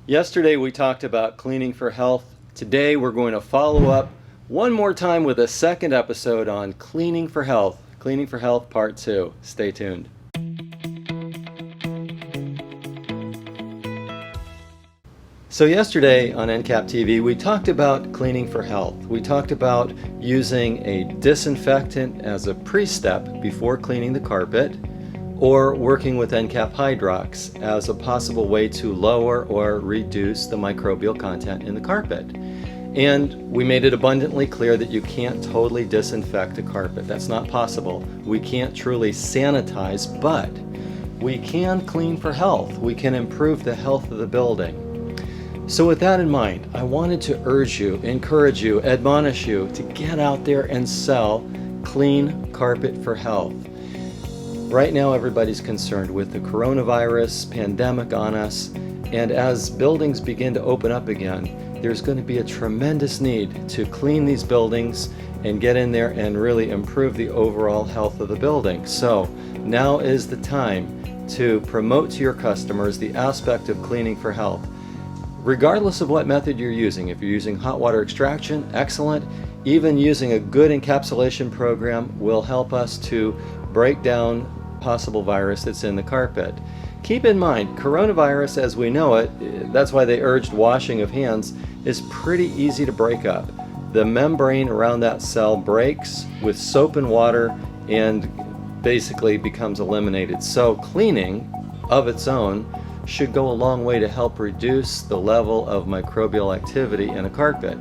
Yesterday we talked about cleaning for health. Today we're going to follow up one more time with a second episode on cleaning for health. Cleaning for Health Part 2. Stay tuned. So yesterday on NCAP TV we talked about cleaning for health. We talked about using a disinfectant as a pre-step before cleaning the carpet, or working with NCAP Hydrox as a possible way to lower or reduce the microbial content in the carpet. And we made it abundantly clear that you can't totally disinfect a carpet. That's not possible. We can't truly sanitize, but we can clean for health. We can improve the health of the building. So with that in mind, I wanted to urge you, encourage you, admonish you to get out there and sell clean carpet for health. Right now everybody's concerned with the coronavirus pandemic on us, and as buildings begin to open up again, there's going to be a tremendous need to clean these buildings and get in there and really improve the overall health of the building. So now is the time to promote to your customers the aspect of cleaning for health. Regardless of what method you're using, if you're using hot water extraction, excellent. Even using a good encapsulation program will help us to break down possible virus that's in the carpet. Keep in mind, coronavirus as we know it, that's why they urged washing of hands, is pretty easy to break up. The membrane around that cell breaks with soap and water and basically becomes eliminated. So cleaning of its own should go a long way to help reduce the level of microbial activity in a carpet.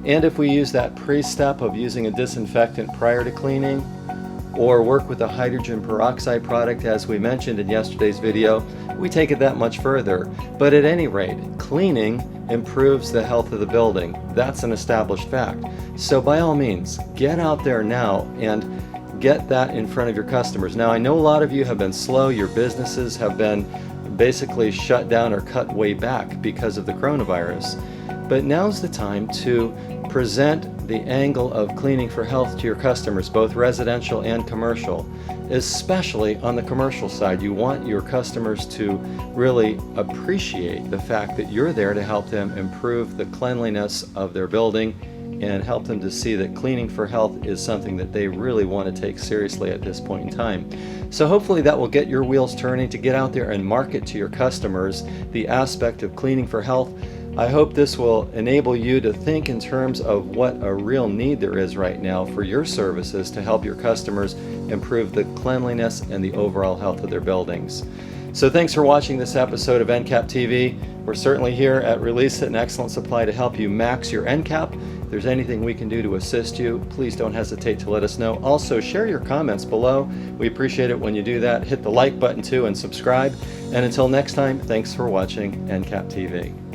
And if we use that pre-step of using a disinfectant prior to cleaning, or work with a hydrogen peroxide product as we mentioned in yesterday's video, we take it that much further. But at any rate, cleaning improves the health of the building. That's an established fact. So by all means, get out there now and get that in front of your customers. Now I know a lot of you have been slow, your businesses have been basically shut down or cut way back because of the coronavirus. But now's the time to present the angle of cleaning for health to your customers, both residential and commercial. Especially on the commercial side, you want your customers to really appreciate the fact that you're there to help them improve the cleanliness of their building and help them to see that cleaning for health is something that they really want to take seriously at this point in time. So hopefully that will get your wheels turning to get out there and market to your customers the aspect of cleaning for health. I hope this will enable you to think in terms of what a real need there is right now for your services to help your customers improve the cleanliness and the overall health of their buildings. So thanks for watching this episode of NCAP TV. We're certainly here at Release It and Excellent Supply to help you max your NCAP. If there's anything we can do to assist you, please don't hesitate to let us know. Also, share your comments below. We appreciate it when you do that. Hit the like button too and subscribe. And until next time, thanks for watching NCAP TV.